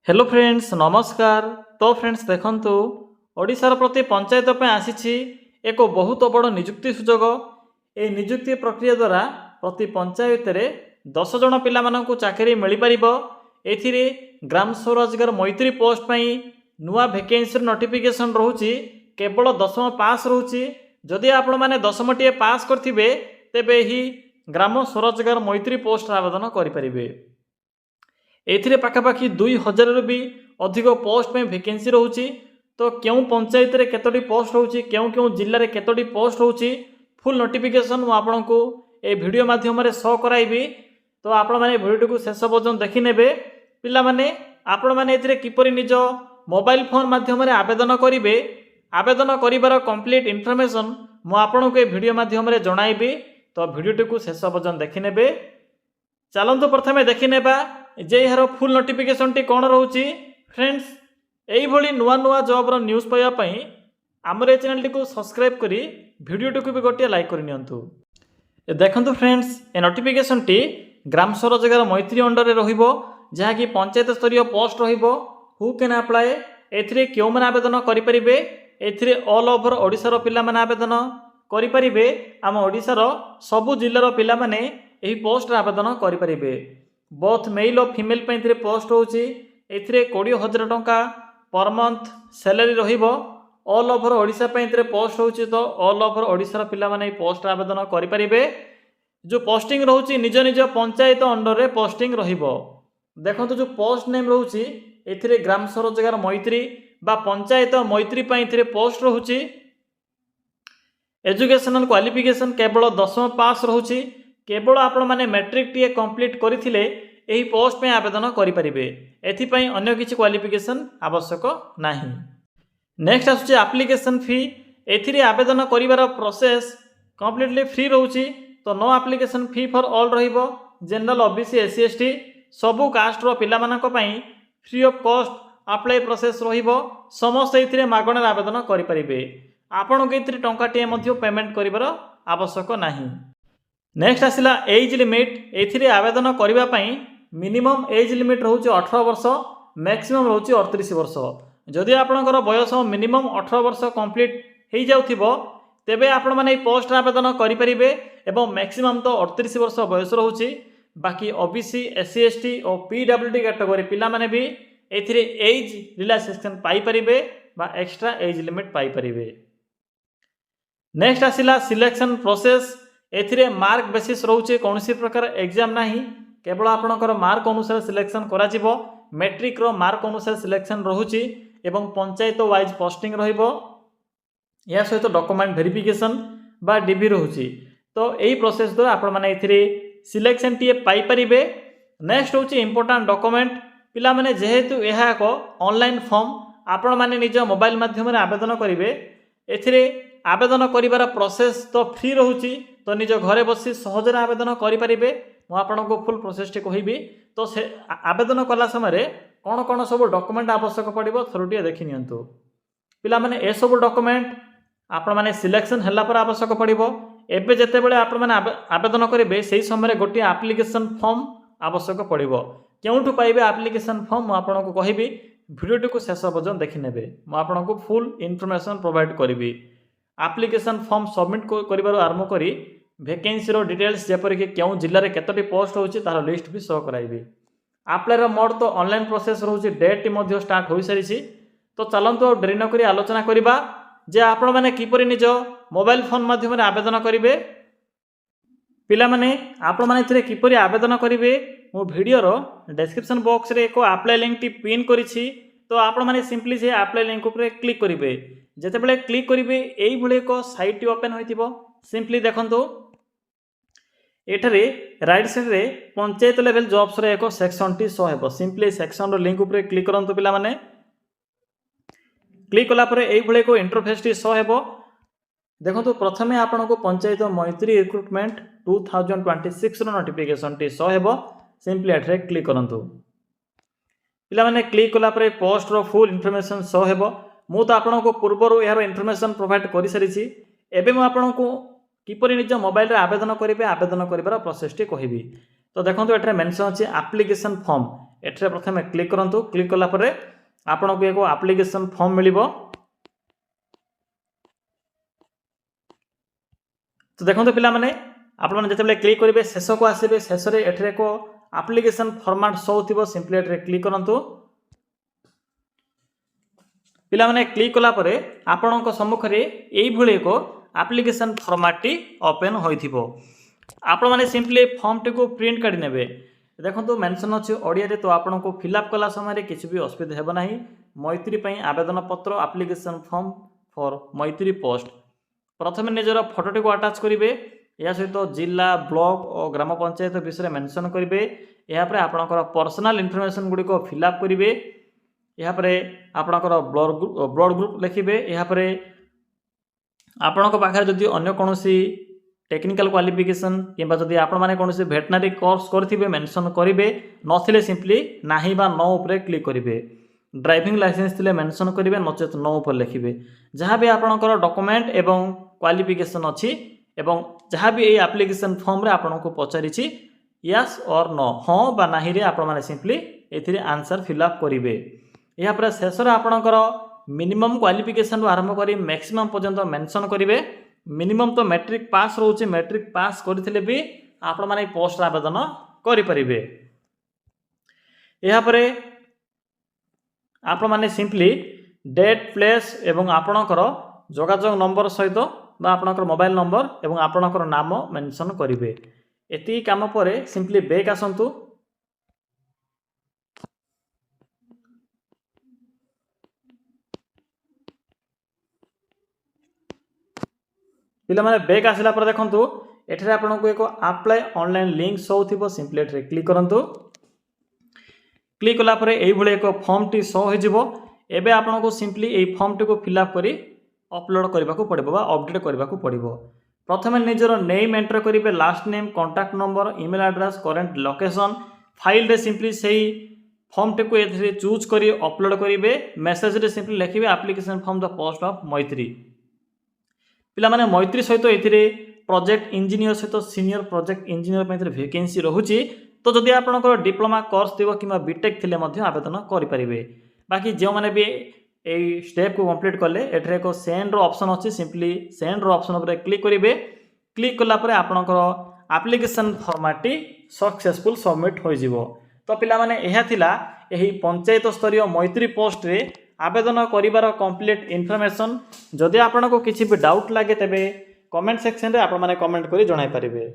Hello friends नमस्कार। तो friends देखंतु ओडिशार प्रति पंचायत पे आसीछि एक बहुत बड़ निजुक्ति सुजोग। ए निजुक्ति प्रक्रिया द्वारा प्रति पंचायत रे 10 जन पिला माननकु चाकरी मिली परिबो। एथिरे ग्राम स्वरोजगार मैत्री पोस्ट पई नुआ वैकेंसी नोटिफिकेशन रहउछि। केवल 10वीं पास रहउछि। जदि आपण माने 10वीं पास करथिबे तेबे ही ग्राम स्वरोजगार मैत्री पोस्ट आवेदन करि परिबे। एथिरे पाखापाखि 2000 रु भी अधिक पोस्ट में वैकेंसी रहउछि। तो क्यों पंचायत रे केतोटी पोस्ट रहउछि, क्यों क्यों जिल्ला रे केतोटी पोस्ट रहउछि, फुल नोटिफिकेशन मु आपनकु ए वीडियो माध्यम रे शो कराइबी। तो आपण माने वीडियो को शेष पर्यंत देखि नेबे। पिला माने आपण माने एथिरे किपरि निज मोबाइल फोन माध्यम रे आवेदन करिवे, आवेदन करिवार कंप्लीट इन्फॉर्मेशन मु आपनकु ए वीडियो माध्यम रे जणाइबी। तो वीडियो को शेष पर्यंत देखि नेबे। चलंतु प्रथमे देखि नेबा जे यार फुल नोटिफिकेशन टी कौन रोचे। फ्रेंड्स यही भली नुआ नुआ जॉब रो न्यूज़ पाइबा पई हमर ए चैनल टी को सब्सक्राइब करी वीडियो टी को भी गोटे लाइक कर नियंतु। देखंतु फ्रेंड्स ए नोटिफिकेशन टी ग्राम स्वरोजगार मैत्री अंडर रे रहिबो, जहा कि पंचायत स्तरीय पोस्ट रहिबो। हु कैन अप्लाई, एथिरे क्यों मन आवेदन करि परिबे। एथिरे ऑल ओवर ओडिसा रो पिला मन आवेदन करि परिबे। आम ओडिसा रो सबु जिल्ला रो पिला माने एही पोस्ट रे आवेदन करि परिबे। बोथ मेल और फीमेल पे पोस्ट होची। एथिरे 20,000 टंका पर मंथ सैलरी रहिबो। ऑल ओवर ओडिशा पे पोस्ट होची। तो ऑल ओवर ओडिशा रो पिला माने पोस्ट आवेदन करि परिबे। जो पोस्टिंग रहउची निज निज पंचायत अंडर रे पोस्टिंग रहिबो। देखंतु जो पोस्ट नेम रहउची एथिरे ग्राम स्वरोजगार मैत्री बा पंचायत मैत्री पे एथिरे पोस्ट रहउची। एजुकेशनल क्वालिफिकेशन केवल 10वीं पास रहउची। केवल आपण माने मैट्रिक टीए कंप्लीट करथिले एही पोस्ट पे आवेदन करि परिबे। एथि पई अन्य किछि क्वालिफिकेशन आवश्यक नाही। नेक्स्ट आसुची एप्लीकेशन फी। एथिरे आवेदन करिवार प्रोसेस कंप्लीटली फ्री रहउची। तो no application fee for all रहिबो। जनरल ओबीसी एससी एसटी सबु कास्ट रो पिला मानक पई free of cost apply process रहिबो। समस्त एथिरे मागणा आवेदन करि परिबे। आपण के एथिरे टंका टीए मध्ये पेमेंट करिवार आवश्यक नाही। नेक्स्ट आसिला एज लिमिट। एथिरे आवेदन करिबा पई मिनिमम एज लिमिट रहउची 18 वर्ष, मैक्सिमम रहउची 38 वर्ष। जदि आपनकर बयस मिनिमम 18 वर्ष कंप्लीट हेइ जाउथिबो तेबे आपण माने पोस्ट आवेदन करि परिबे। एवं मैक्सिमम तो 38 वर्ष बयस रहउची। बाकी ओबीसी एससी एसटी और पीडब्ल्यूडी कैटेगरी पिला माने भी एथिरे एज रिलैक्सेशन पाई परिबे बा एक्स्ट्रा एज लिमिट पाई परिबे। नेक्स्ट आसिला सिलेक्शन प्रोसेस। एथिरे मार्क बेसिस रहउचे, कोनोसी प्रकार एग्जाम नाही। केवल आपनकर मार्क अनुसार सिलेक्शन करा जिवो। मैट्रिक रो मार्क अनुसार सिलेक्शन रहउची एवं पंचायत वाइज पोस्टिंग रहिबो। या सहित डॉक्यूमेंट वेरिफिकेशन बा डीबी रहउची। तो एही प्रोसेस द्वारा आपण माने एथिरे सिलेक्शन टीए पाई परिबे। नेक्स्ट होची इंपोर्टेंट डॉक्यूमेंट। पिला माने जेहेतु एहा एक ऑनलाइन फॉर्म आपण माने निज मोबाइल माध्यम रे आवेदन करिवे। एथिरे आवेदन करिवार प्रोसेस तो फ्री रहउची। तो निज घरे बसी सहज आवेदन करि परिबे। मु आपनको फुल प्रोसेस टी कहिबी। तो से आवेदन कला समय कौन कौन सब डॉक्यूमेंट आवश्यक पड़िबो थोरटिए देखि नियंतु। पिला माने ए सब डॉक्यूमेंट आपण माने सिलेक्शन हल्ला पर आवश्यक पड़िबो। एबे जते बेले आपण माने आवेदन करिवे सेही समय गोटे एप्लीकेशन फॉर्म आवश्यक पड़िबो। केउठु पाइबे एप्लीकेशन फॉर्म मु आपनको कहिबी। वीडियो को शेष पर्यंत देखि नेबे। मु आपनको फुल इन्फॉर्मेशन प्रोवाइड करिबी। एप्लीकेशन फॉर्म सबमिट करिवार आरंभ करी वैकेंसी रो डिटेल्स जेपर कि क्यों जिल्ला रे केतोटी पोस्ट होची तार लिस्ट भी शो कराइबी। अप्लाई रो मोड तो ऑनलाइन प्रोसेस रहउची। डेट मध्ये स्टार्ट होई सारिछि। तो चलंतु डेरी न करी आलोचना करिबा जे आपण माने किपरि निज मोबाइल फोन माध्यम रे आवेदन करिवे। पिला माने आपण माने इथरे किपरि आवेदन करिवे मो वीडियो रो डिस्क्रिप्शन बॉक्स रे एको अप्लाई लिंक टी पिन करिछि। तो आपण माने सिंपली से अप्लाई लिंक ऊपर क्लिक करिवे। जेते बेले क्लिक करिवे एई भले एको साइट टी ओपन होइतिबो। सिंपली देखंतु एठरे राइट साइड रे पंचायत लेवल जॉब्स रे एको सेक्शन टी शो हेबो। सिंपली सेक्शन रो लिंक ऊपर क्लिक करंतु पिला माने। क्लिक कला परे एई भले एको इंटरफेस टी शो हेबो। देखंतु प्रथमे आपनको पंचायत मैत्री रिक्रुटमेंट 2026 रो नोटिफिकेशन टी शो हेबो। सिंपली एठरे क्लिक करंतु। पिला माने क्लिक कला परे पोस्ट रो फुल इन्फॉर्मेशन शो हेबो। मु तो आपनको पूर्वरु यार इन्फॉर्मेशन प्रोवाइड करि सारिछि। एबे मु आपनको किपरि निज मोबाइल रे आवेदन करिवे, आवेदन करिवार प्रोसेस टी कहिबी। तो देखंतु एठरे मेंशन अछि एप्लीकेशन फॉर्म। एठरे प्रथम क्लिक करंतु क्लिक कला परे आपनको एक एप्लिकेशन फॉर्म मिलिबो तो देखो पिला माने आपण माने जते क्लिक करिवे शेष को आसीबे शेष रे एठरे को एप्लिकेशन फॉर्मेट शो थिबो सिंपली एठरे क्लिक करंतु पिला माने क्लिक कला परे आपणक सम्मुख रे एई भଳି एक एप्लिकेशन फॉर्मेट टी ओपन होइथिबो आपण माने सिंपली फॉर्म टी को प्रिंट काढी नेबे देखंतु मेंशन अछि ओडिया रे तो आपणको फिलअप कला समय रे किछि भी असुविधा हेबो नाही मैत्री पई आवेदन पत्र एप्लिकेशन फॉर्म फॉर मैत्री पोस्ट प्रथम निजर फोटोटी को अटैच करिवे या सहित जिला ब्लॉक और ग्राम पंचायत विषय मेंशन करिवे या परे आपणकर पर्सनल इन्फॉर्मेशन गुडी को फिलअप करिवे या परे आपणकर ब्लड ग्रुप लिखिबे या परे आपणक पाखरे जदि अन्य कोनोसी टेक्निकल क्वालिफिकेशन किंबा जदि आपण माने कोनोसी वेटनरी कोर्स करथिबे मेंशन करिवे नथिले सिंपली नाही बा नो ऊपर क्लिक करिवे ड्राइविंग लाइसेंस थिले मेंशन करिवे नचेत नो ऊपर लिखिबे जहां भी आपणकर डॉक्यूमेंट एवं क्वालिफिकेशन अछि एवं जहां भी ए एप्लिकेशन फॉर्म रे आपनको पचारिछि यस और नो हां बा नाही रे आपण माने सिंपली एथिरे आंसर फिलअप करिवे या पर शेष रे आपणकर मिनिमम क्वालिफिकेशन रु आरंभ करी मैक्सिमम पर्यंत मेंशन करिवे मिनिमम तो मैट्रिक पास रहउछि मैट्रिक पास करथिले भी आपण माने पोस्ट आवेदन करि परिबे या पर आपण माने सिंपली डेट प्लेस एवं आपणकर जोगाजोग नंबर सहित बा आपणकर मोबाइल नंबर एवं आपणकर नाम मेंशन करिवे एती काम परे सिंपली बैक आसंतु पिला माने बैक आसिला पर देखंतु एठरे आपनको एक अप्लाई ऑनलाइन लिंक शो थिबो सिंपली एठरे क्लिक करंतु क्लिक कला परे एई भळे एक फॉर्म टी शो हो जिवो एबे आपनको सिंपली एई फॉर्म टी को फिलअप करी अपलोड करबा को पड़िबो बा अपडेट करबा को पड़िबो प्रथमे निजर नेम एंटर करिवे last name contact number email address current location file रे सिंपली सेही फॉर्म टी को एथरे चूज करी अपलोड करिवे मेसेज रे सिंपली लिखिवे application form the post of Maitri पिला माने मैत्री सहित एथिरे प्रोजेक्ट इंजीनियर सहित सीनियर प्रोजेक्ट इंजीनियर पे एथिरे वैकेंसी रहउची तो जदि आपनकर डिप्लोमा कोर्स थिबो किबा बीटेक थिले मध्ये आवेदन करि परिबे बाकी जे माने भी ए स्टेप को कंप्लीट करले एठरे एक सेंड रो ऑप्शन अछि सिंपली सेंड रो ऑप्शन ऊपर क्लिक करिवे क्लिक कला परे आपनकर application format T successful submit होई जिवो तो पिला माने एहा थिला एही पंचायत स्तरीय मैत्री पोस्ट रे आवेदन करिवार कंप्लीट इन्फॉर्मेशन जदि आपनको किछि भी डाउट लागे तबे कमेंट सेक्शन रे आपण माने कमेंट करी जणाई परिबे।